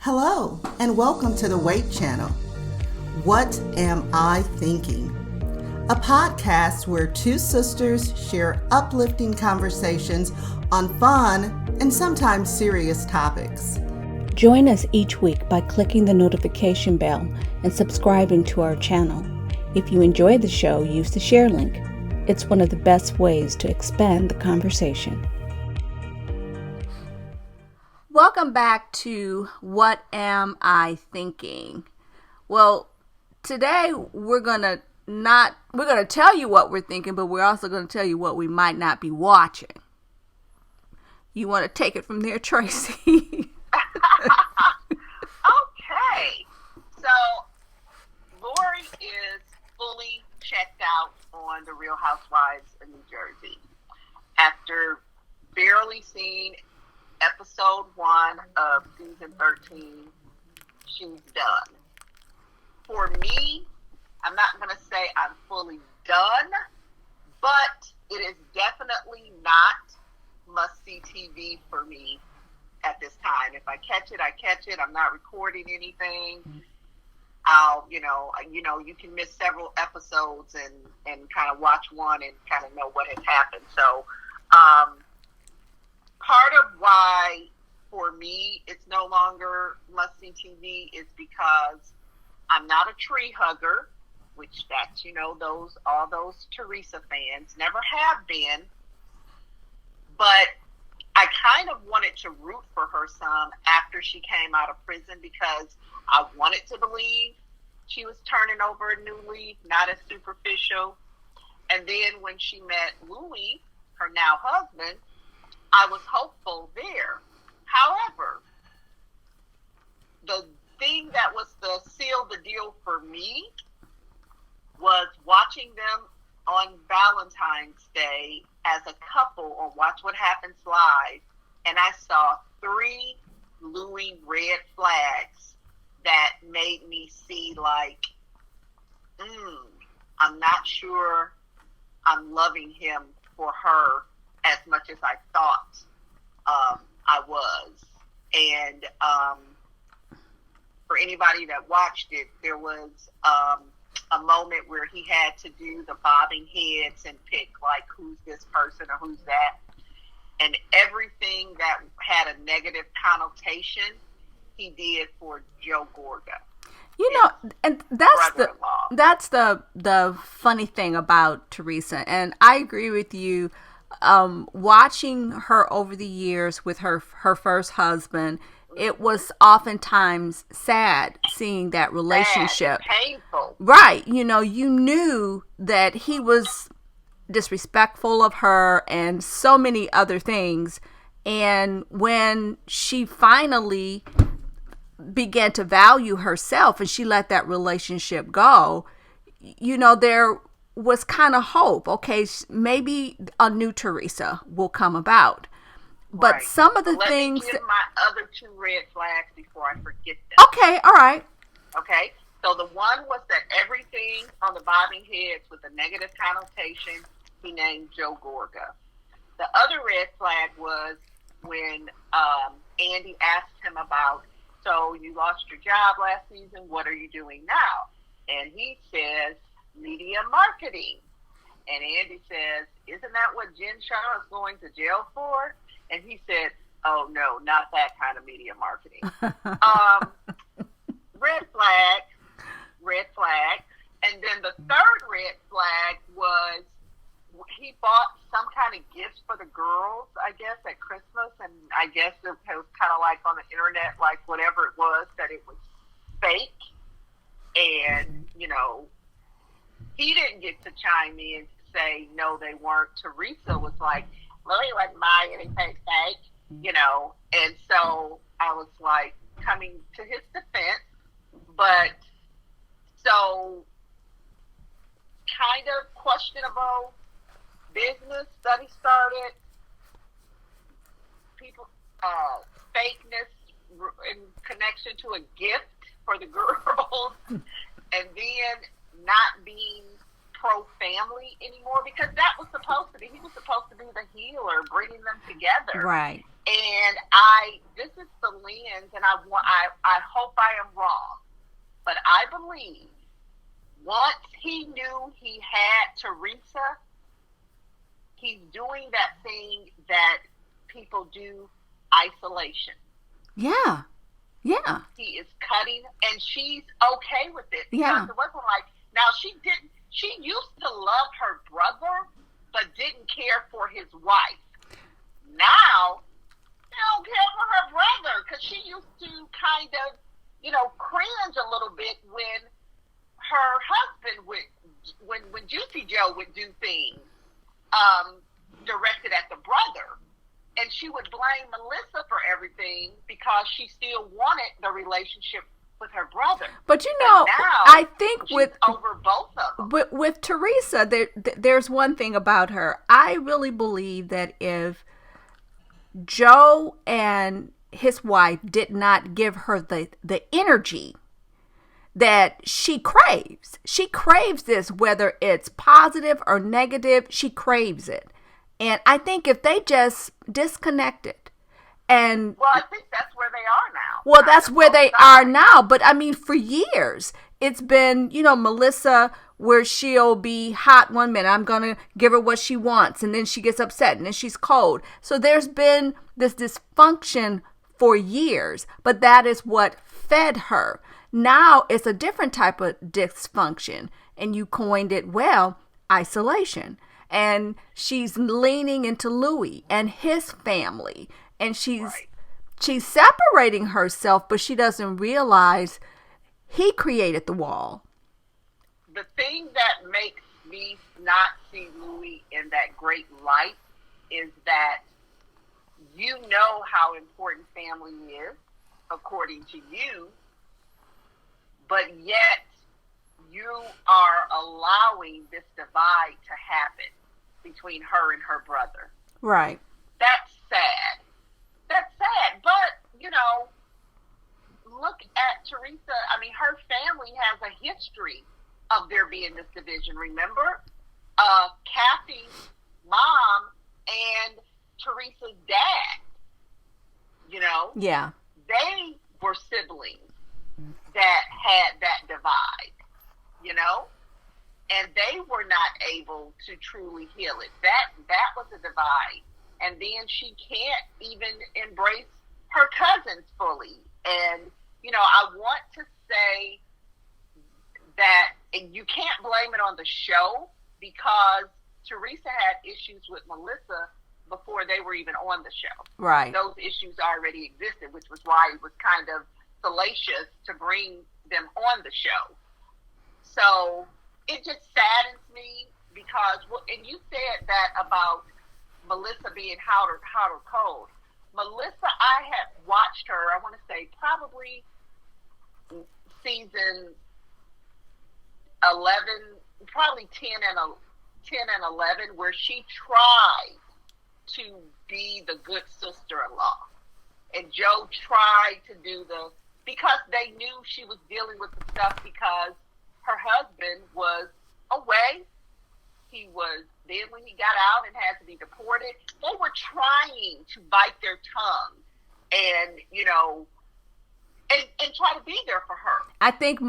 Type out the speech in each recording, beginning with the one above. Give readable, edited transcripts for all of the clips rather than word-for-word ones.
Hello, and welcome to the W.A.I.T channel. What Am I Thinking? A podcast where two sisters share uplifting conversations on fun and sometimes serious topics. Join us each week by clicking the notification bell and subscribing to our channel. If you enjoy the show, use the share link. It's one of the best ways to expand the conversation. Welcome back to What Am I Thinking? Well, today we're going to tell you what we're thinking, but we're also going to tell you what we might not be watching. You want to take it from there, Tracy? Okay. So, Lori is fully checked out on The Real Housewives of New Jersey. After barely seeing episode 1 of season 13, she's done. For me, I'm not going to say I'm fully done, but it is definitely not must-see TV for me at this time. If I catch it, I catch it. I'm not recording anything. You can miss several episodes and kind of watch one and kind of know what has happened. So, part of why, for me, it's no longer must-see TV is because I'm not a tree hugger, which that's, all those Teresa fans never have been. But I kind of wanted to root for her some after she came out of prison because I wanted to believe she was turning over a new leaf, not as superficial. And then when she met Louis, her now husband, I was hopeful there. However, the thing that was the seal the deal for me was watching them on Valentine's Day as a couple on Watch What Happens Live, and I saw 3 Louis red flags that made me see like, I'm not sure I'm loving him for her as much as I thought I was. And for anybody that watched it, there was a moment where he had to do the bobbing heads and pick like who's this person or who's that. And everything that had a negative connotation, he did for Joe Gorga. And that's the funny thing about Teresa. And I agree with you. Watching her over the years with her first husband, it was oftentimes sad seeing that relationship. Sad, painful. Right. You knew that he was disrespectful of her and so many other things. And when she finally began to value herself and she let that relationship go, there was kind of hope. Okay, maybe a new Teresa will come about. But right. Some of the Let things... me give my other 2 red flags before I forget them. Okay, all right. Okay, so the one was that everything on the bobbing heads with a negative connotation, he named Joe Gorga. The other red flag was when Andy asked him about, so you lost your job last season, what are you doing now? And he says, media marketing. And Andy says, isn't that what Jen Shaw is going to jail for? And he said, oh, no, not that kind of media marketing. Red flag. And then the third red flag was he bought some kind of gifts for the girls, I guess, at Christmas. And I guess it was kind of like on the internet, like whatever it was, that it was fake. And, he didn't get to chime in to say, no, they weren't. Teresa was like, Lily wasn't buying anything fake, And so I was like coming to his defense. But so kind of questionable business study started. People, fakeness in connection to a gift for the girls. And then not being pro-family anymore, because that was supposed to be, he was supposed to be the healer, bringing them together. Right. And this is the lens, and I hope I am wrong, but I believe once he knew he had Teresa, he's doing that thing that people do, isolation. Yeah. He is cutting, and she's okay with it. Yeah. Because it wasn't like, now she used to love her brother, but didn't care for his wife. Now, she don't care for her brother, because she used to kind of, cringe a little bit when her husband when Juicy Joe would do things directed at the brother. And she would blame Melissa for everything because she still wanted the relationship with her brother. But now, I think she's over both of them. But with Teresa, there's one thing about her. I really believe that if Joe and his wife did not give her the energy that she craves this, whether it's positive or negative, she craves it. And I think if they just disconnected and... Well, I think that's where they are now. Well, that's where they are now. But I mean, for years, it's been, Melissa, where she'll be hot one minute. I'm going to give her what she wants. And then she gets upset and then she's cold. So there's been this dysfunction for years. But that is what fed her. Now it's a different type of dysfunction. And you coined it well, isolation. And she's leaning into Louis and his family. And she's separating herself, but she doesn't realize he created the wall. The thing that makes me not see Louis in that great light is that you know how important family is, according to you, but yet you are allowing this divide to happen between her and her brother. Right. That's sad. But, look at Teresa. I mean, her family has a history of there being this division. Remember? Kathy's mom and Teresa's dad, Yeah. they were siblings that had that divide, and they were not able to truly heal it. That was a divide. And then she can't even embrace her cousins fully. And, I want to say that you can't blame it on the show, because Teresa had issues with Melissa before they were even on the show. Right. Those issues already existed, which was why it was kind of salacious to bring them on the show. So it just saddens me because, and you said that about Melissa being hot or cold. Melissa, I had watched her, I want to say probably season 11, probably 10 and 11, where she tried to be the good sister-in-law. And Joe tried to do because they knew she was dealing with the stuff because her husband was away. Then when he got out and had to be deported, they were trying to bite their tongue and, and try to be there for her. I think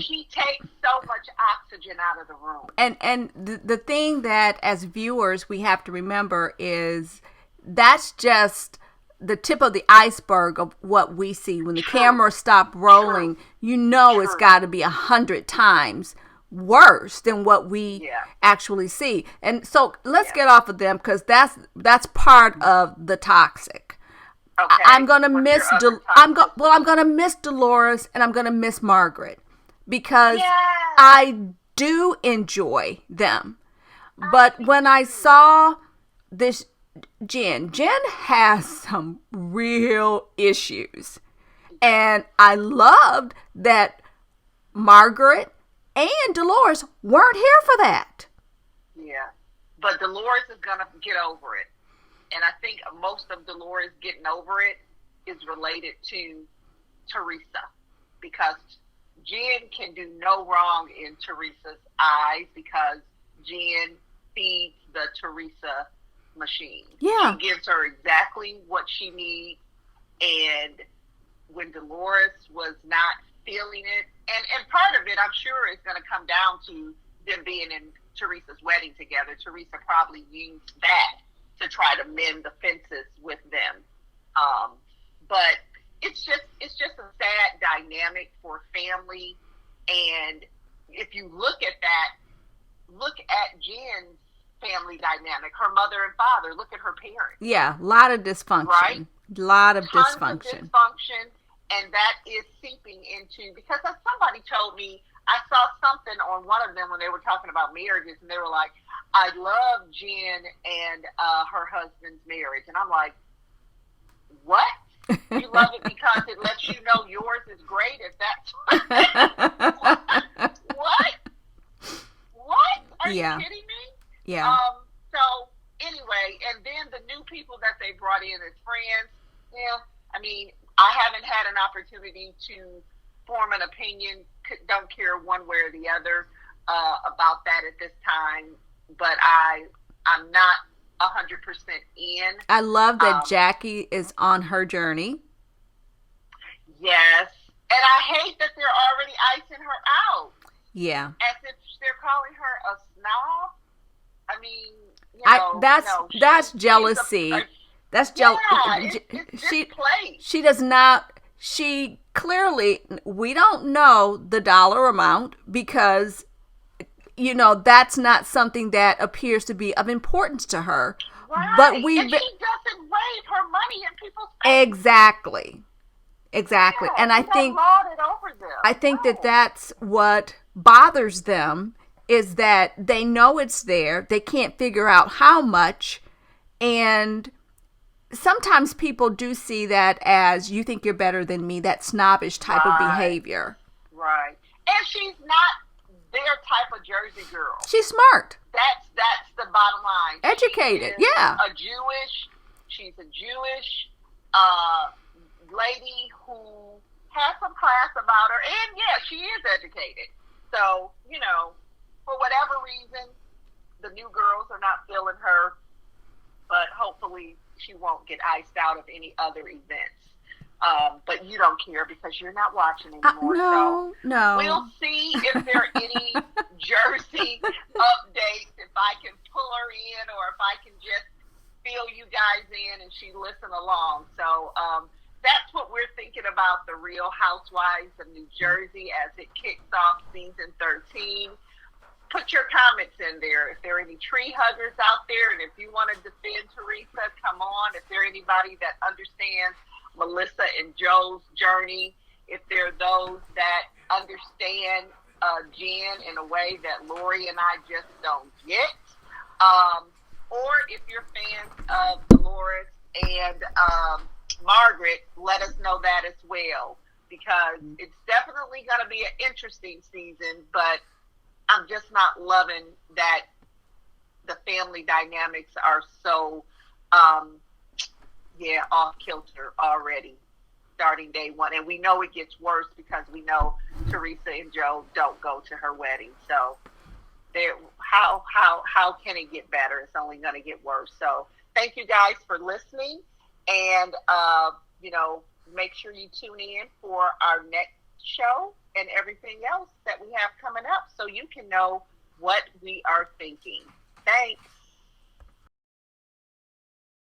she takes so much oxygen out of the room. And the thing that as viewers we have to remember is that's just the tip of the iceberg of what we see. When the camera stopped rolling, it's got to be 100 times worse than what we actually see. And so let's get off of them, because that's part of the toxic. Okay. I'm gonna miss I'm gonna miss Dolores, and I'm gonna miss Margaret, because I do enjoy them. But when I saw this Jen has some real issues, and I loved that Margaret and Dolores weren't here for that. Yeah. But Dolores is going to get over it. And I think most of Dolores getting over it is related to Teresa. Because Jen can do no wrong in Teresa's eyes, because Jen feeds the Teresa machine. Yeah. She gives her exactly what she needs. And when Dolores was not feeling it, and part of it, I'm sure, is going to come down to them being in Teresa's wedding together. Teresa probably used that to try to mend the fences with them. But it's just a sad dynamic for family. And if you look at that, look at Jen's family dynamic, her mother and father. Look at her parents. Yeah, a lot of dysfunction. Right? A lot of Tons dysfunction. Of dysfunction, and that is seeping into, because somebody told me, I saw something on one of them when they were talking about marriages, and they were like, I love Jen and her husband's marriage. And I'm like, what? You love it because it lets you know yours is great, if that's what? What? Are you kidding me? Yeah. So anyway, and then the new people that they brought in as friends, yeah, I mean, I haven't had an opportunity to form an opinion, don't care one way or the other about that at this time, but I'm not 100% in. I love that Jackie is on her journey. Yes, and I hate that they're already icing her out. Yeah. As if they're calling her a snob. I mean, that's jealousy. That's jealousy. Yeah, it's she does not. She clearly, we don't know the dollar amount because, that's not something that appears to be of importance to her. Right. But and she doesn't wave her money in people's faces. Exactly. Yeah, and I think that's what bothers them, is that they know it's there. They can't figure out how much. And sometimes people do see that as, you think you're better than me, that snobbish type of behavior. Right. And she's not their type of Jersey girl. She's smart. That's the bottom line. Educated, yeah. She's a Jewish lady who has some class about her. And yeah, she is educated. So, for whatever reason, the new girls are not feeling her. But hopefully she won't get iced out of any other events. But you don't care because you're not watching anymore. No. We'll see if there are any Jersey updates, if I can pull her in or if I can just fill you guys in and she listen along. So that's what we're thinking about the Real Housewives of New Jersey as it kicks off season 13. Put your comments in there. If there are any tree huggers out there, and if you want to defend Teresa, come on. If there are anybody that understands Melissa and Joe's journey, if there are those that understand Jen in a way that Lori and I just don't get, or if you're fans of Dolores and Margaret, let us know that as well, because it's definitely going to be an interesting season, but I'm just not loving that the family dynamics are so, off kilter already, starting day one. And we know it gets worse because we know Teresa and Joe don't go to her wedding. So how can it get better? It's only going to get worse. So thank you guys for listening. And, make sure you tune in for our next show and everything else that we have coming up so you can know what we are thinking. Thanks.